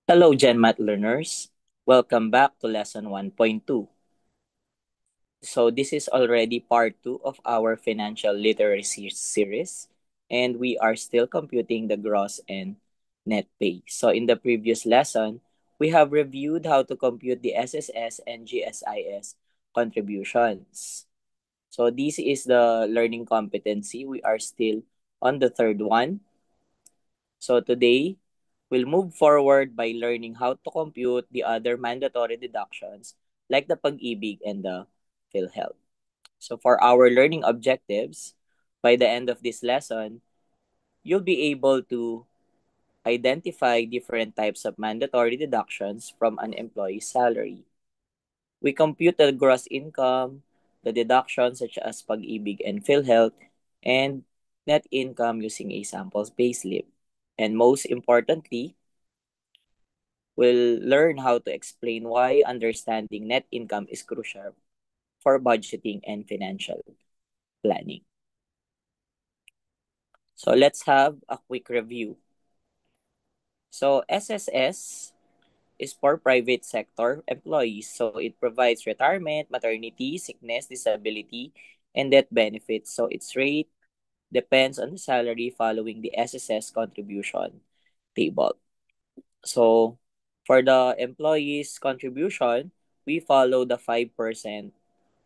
Hello, GenMat learners. Welcome back to Lesson 1.2. So, this is already part 2 of our financial literacy series, and we are still computing the gross and net pay. So, in the previous lesson, we have reviewed how to compute the SSS and GSIS contributions. So, this is the learning competency. We are still on the third one. So, today, we'll move forward by learning how to compute the other mandatory deductions like the Pag-ibig and the PhilHealth. So for our learning objectives, by the end of this lesson, you'll be able to identify different types of mandatory deductions from an employee's salary. We compute the gross income, the deductions such as Pag-ibig and PhilHealth, and net income using a samples payslip. And most importantly, we'll learn how to explain why understanding net income is crucial for budgeting and financial planning. So let's have a quick review. So SSS is for private sector employees. So it provides retirement, maternity, sickness, disability, and death benefits. So its rate depends on the salary following the SSS contribution table. So for the employees contribution, we follow the 5%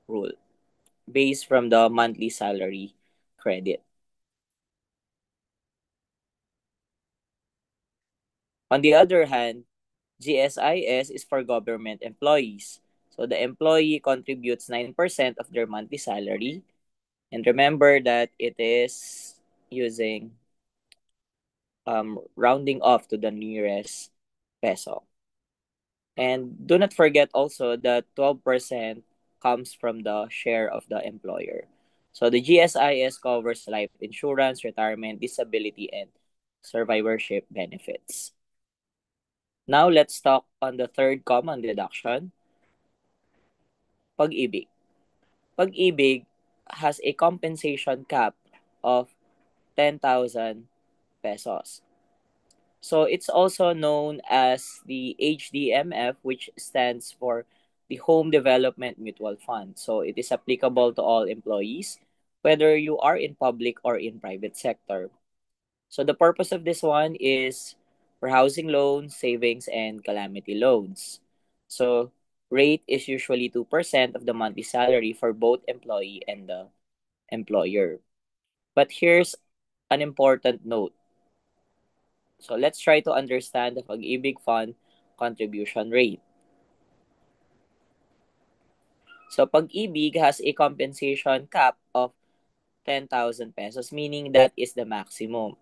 rule based from the monthly salary credit. On the other hand, GSIS is for government employees. So the employee contributes 9% of their monthly salary. And remember that it is using rounding off to the nearest peso. And do not forget also that 12% comes from the share of the employer. So the GSIS covers life insurance, retirement, disability, and survivorship benefits. Now let's talk on the third common deduction, Pag-ibig. Pag-ibig has a compensation cap of 10,000 pesos. So it's also known as the HDMF, which stands for the Home Development Mutual Fund. So it is applicable to all employees, whether you are in public or in private sector. So the purpose of this one is for housing loans, savings, and calamity loans. So rate is usually 2% of the monthly salary for both employee and the employer. But here's an important note. So let's try to understand the Pag-ibig Fund contribution rate. So Pag-ibig has a compensation cap of 10,000 pesos, meaning that is the maximum.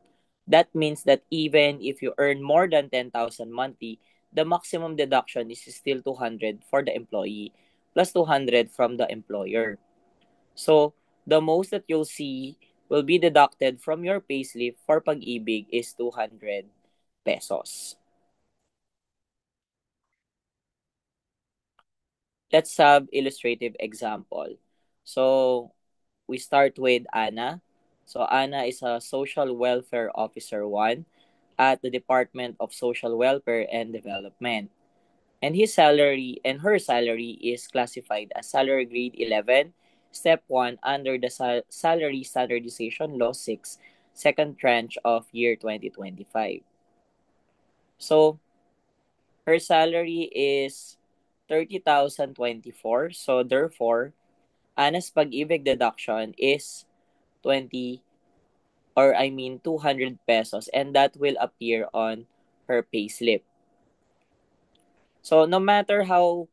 That means that even if you earn more than 10,000 monthly, the maximum deduction is still 200 for the employee plus 200 from the employer. So, the most that you'll see will be deducted from your payslip for Pag-ibig is 200 pesos. Let's have illustrative example. So, we start with Anna. So, Anna is a Social Welfare Officer 1 at the Department of Social Welfare and Development. And her salary is classified as salary grade 11, step 1 under the Salary Standardization Law 6, second tranche of year 2025. So, her salary is 30,024. So, therefore, Anna's pag-ibig deduction is 20 or I mean 200 pesos, and that will appear on her payslip. So no matter how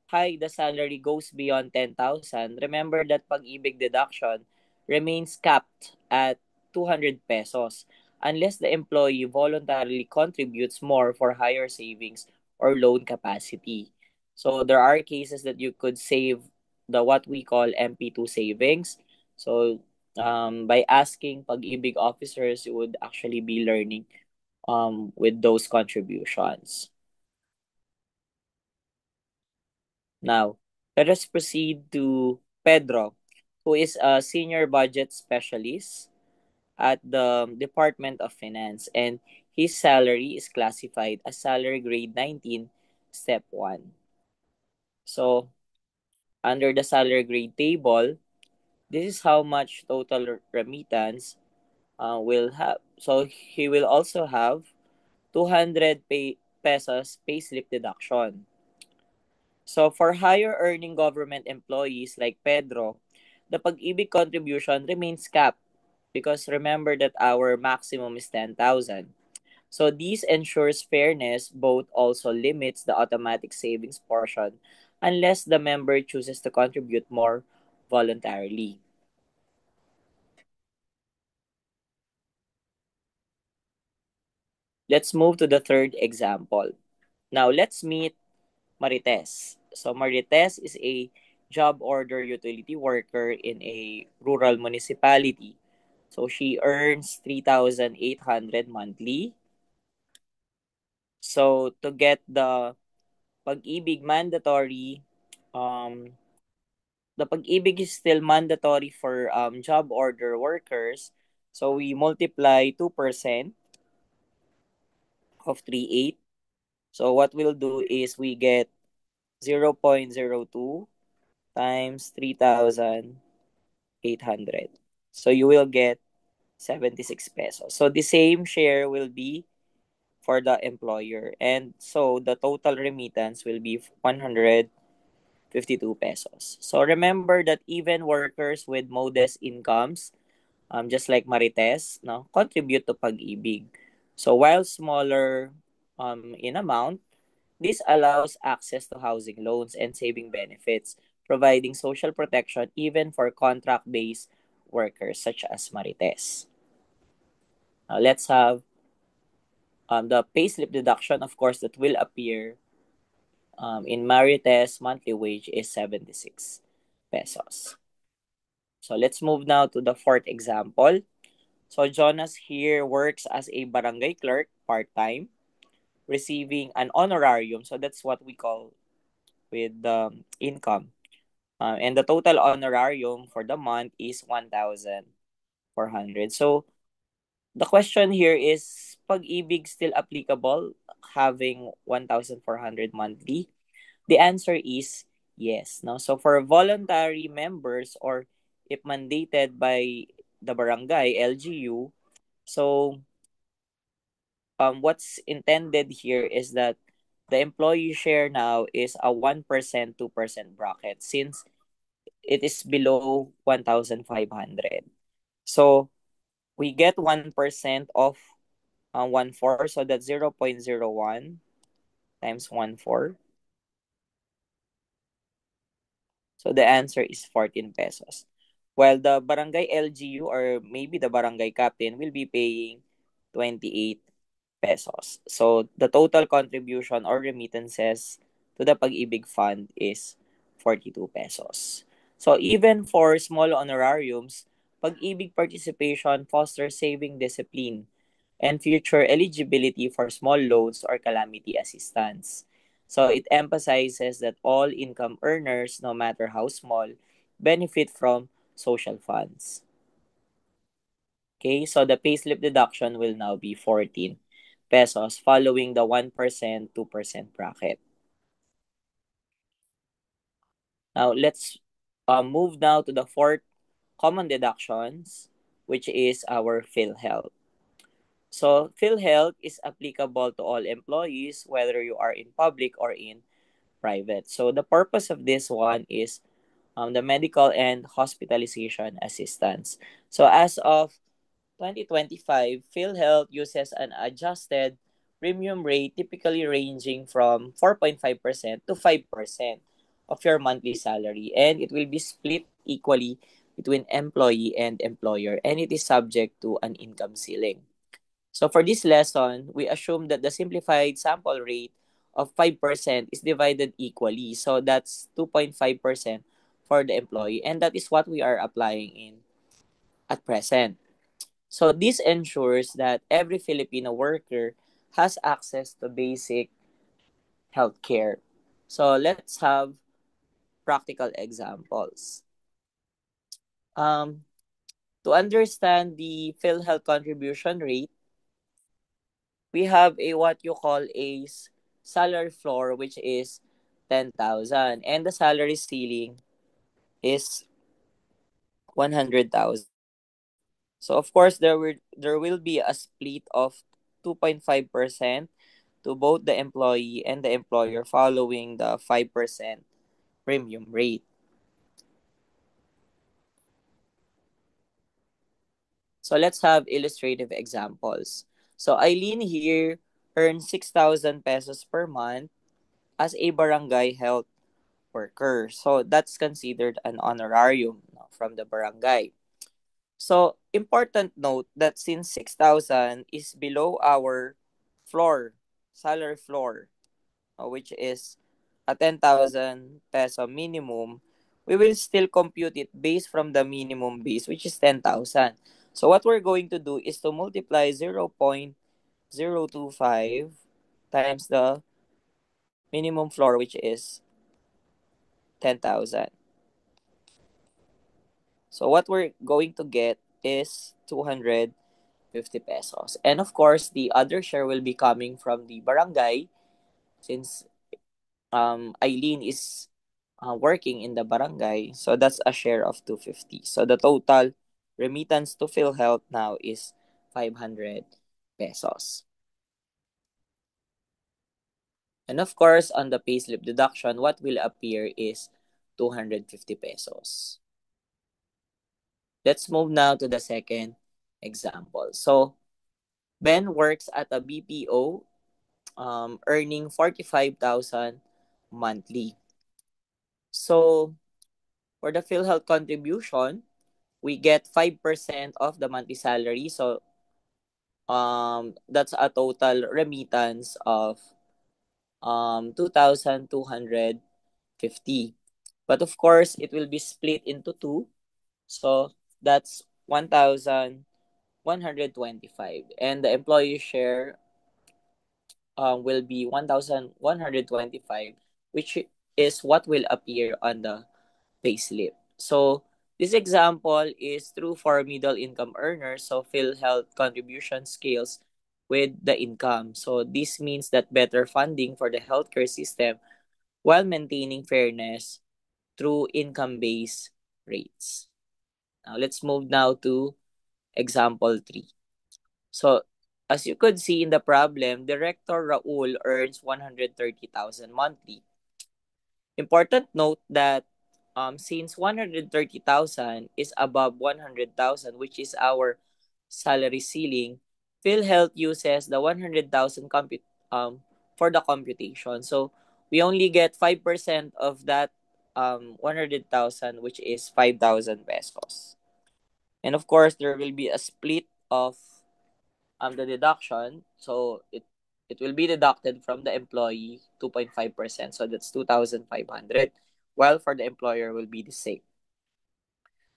high the salary goes beyond 10,000, remember that pag-ibig deduction remains capped at 200 pesos unless the employee voluntarily contributes more for higher savings or loan capacity. So there are cases that you could save the what we call MP2 savings. So by asking pag-ibig officers, you would actually be learning with those contributions. Now, let us proceed to Pedro, who is a senior budget specialist. at the Department of Finance, and his salary is classified as salary grade 19, step 1. So, under the salary grade table, this is how much total remittance will have. So, he will also have 200 pesos payslip deduction. So, for higher earning government employees like Pedro, the pag-ibig contribution remains capped because remember that our maximum is 10,000. So this ensures fairness, both also limits the automatic savings portion unless the member chooses to contribute more voluntarily. Let's move to the third example. Now let's meet Marites. So Marites is a job order utility worker in a rural municipality. So she earns 3,800 monthly. So to get the pag-ibig mandatory, um, the pag-ibig is still mandatory for job order workers. So we multiply 2% of 38. So what we'll do is we get 0.02 times 3,800. So you will get 76 pesos. So the same share will be for the employer. And so the total remittance will be 152 pesos. So remember that even workers with modest incomes, just like Marites, no, contribute to pag-ibig. So while smaller in amount, this allows access to housing loans and saving benefits, providing social protection even for contract-based workers such as Marites. Now let's have the payslip deduction, of course, that will appear in Marites. Monthly wage is 76 pesos. So let's move now to the fourth example. So Jonas here works as a barangay clerk part-time, receiving an honorarium. So that's what we call with income. And the total honorarium for the month is 1,400. So the question here is, pag-ibig still applicable having 1,400 monthly? The answer is yes. No? So for voluntary members or if mandated by the barangay, LGU, so what's intended here is that the employee share now is a 1%, 2% bracket since it is below 1,500. So we get 1% of 1/4, so that's 0.01 times 1/4. So the answer is 14 pesos. While the barangay LGU or maybe the barangay captain will be paying 28 pesos. So the total contribution or remittances to the Pag-ibig Fund is 42 pesos. So even for small honorariums, Pag-ibig participation fosters saving discipline and future eligibility for small loans or calamity assistance. So it emphasizes that all income earners, no matter how small, benefit from social funds. Okay, so the payslip deduction will now be 14 pesos following the 1%, 2% bracket. Now let's move now to the fourth common deductions, which is our PhilHealth. So PhilHealth is applicable to all employees, whether you are in public or in private. So the purpose of this one is the medical and hospitalization assistance. So as of 2025, PhilHealth uses an adjusted premium rate typically ranging from 4.5% to 5% of your monthly salary, and it will be split equally between employee and employer, and it is subject to an income ceiling. So for this lesson, we assume that the simplified sample rate of 5% is divided equally. So that's 2.5% for the employee, and that is what we are applying in at present. So this ensures that every Filipino worker has access to basic healthcare. So let's have practical examples. Um, To understand the PhilHealth contribution rate, we have a what you call a salary floor, which is 10,000, and the salary ceiling is 100,000. So of course there will be a split of 2.5% to both the employee and the employer following the 5% premium rate. So let's have illustrative examples. So Eileen here earns 6,000 pesos per month as a barangay health worker. So that's considered an honorarium, no, from the barangay. So important note that since 6,000 is below our floor, salary floor, which is a 10,000 peso minimum, we will still compute it based from the minimum base, which is 10,000. So what we're going to do is to multiply 0.025 times the minimum floor, which is 10,000. So what we're going to get is 250 pesos. And of course, the other share will be coming from the barangay since Eileen is working in the barangay. So that's a share of 250. So the total remittance to PhilHealth now is 500 pesos. And of course, on the payslip deduction, what will appear is 250 pesos. Let's move now to the second example. So Ben works at a BPO, earning 45,000 monthly. So for the PhilHealth contribution, we get 5% of the monthly salary. So that's a total remittance of 2,250. But of course, it will be split into two. So that's 1,125. And the employee share will be 1,125, which is what will appear on the payslip. So this example is true for middle income earners. So PhilHealth contribution scales with the income. So this means that better funding for the healthcare system while maintaining fairness through income-based rates. Now let's move now to example 3. So as you could see in the problem, Director Raul earns 130,000 monthly. Important note that since 130,000 is above 100,000, which is our salary ceiling, PhilHealth uses the 100,000 for the computation. So we only get 5% of that 100,000, which is 5,000 pesos. And of course, there will be a split of the deduction. So it will be deducted from the employee 2.5%. So that's 2,500. While for the employer will be the same.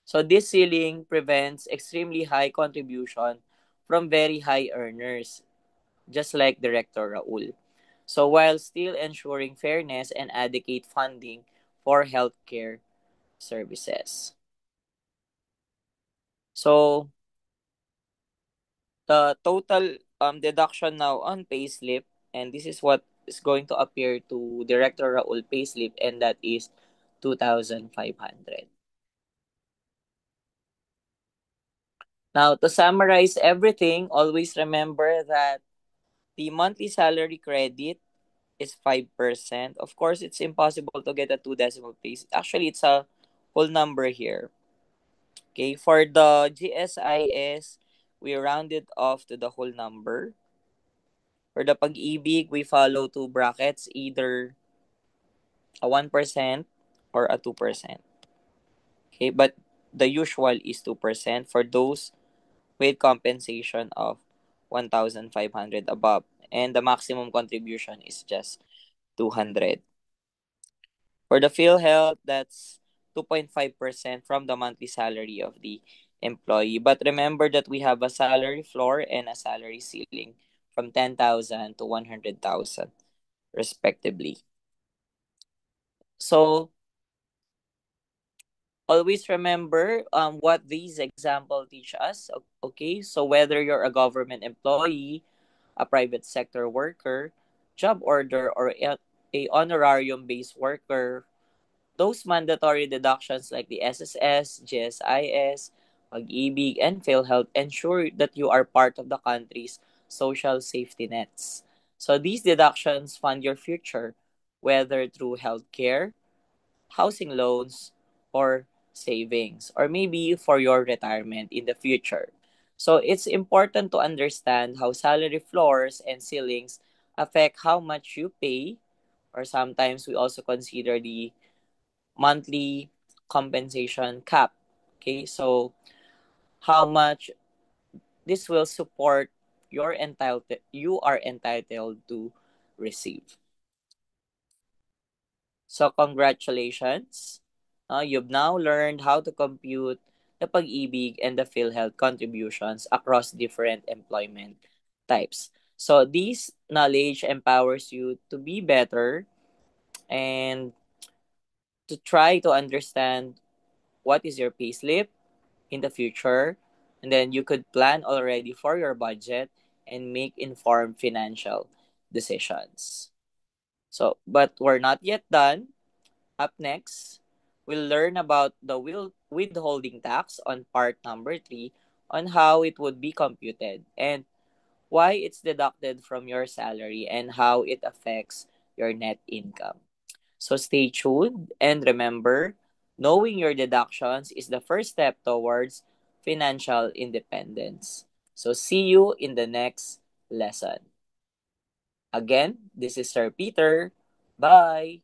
So this ceiling prevents extremely high contribution from very high earners, just like Director Raul. So while still ensuring fairness and adequate funding for healthcare services. So the total deduction now on payslip, and this is what is going to appear to Director Raul payslip, and that is 2,500. Now, to summarize everything, always remember that the monthly salary credit is 5%. Of course, it's impossible to get a two decimal place. Actually, it's a whole number here. Okay, for the GSIS, we round it off to the whole number. For the pag-ibig, we follow two brackets, either a 1% or a 2%. Okay, but the usual is 2% for those with compensation of 1,500 above. And the maximum contribution is just 200. For the PhilHealth, that's 2.5% from the monthly salary of the employee. But remember that we have a salary floor and a salary ceiling from 10,000 to 100,000 respectively. So Always remember what these examples teach us. Okay, so whether you're a government employee, a private sector worker, job order, or a honorarium based worker, those mandatory deductions like the SSS, GSIS, Pag-ibig, and PhilHealth ensure that you are part of the country's social safety nets. So these deductions fund your future, whether through healthcare, housing loans, or savings, or maybe for your retirement in the future. So it's important to understand how salary floors and ceilings affect how much you pay, or sometimes we also consider the monthly compensation cap. Okay, so how much this will support you are entitled to receive. So congratulations. You've now learned how to compute the pag-ibig and the PhilHealth contributions across different employment types. So this knowledge empowers you to be better and to try to understand what is your payslip in the future, and then you could plan already for your budget and make informed financial decisions. So, but we're not yet done. Up next, we'll learn about the withholding tax on part number 3 on how it would be computed and why it's deducted from your salary and how it affects your net income. So stay tuned and remember, knowing your deductions is the first step towards financial independence. So see you in the next lesson. Again, this is Sir Peter. Bye.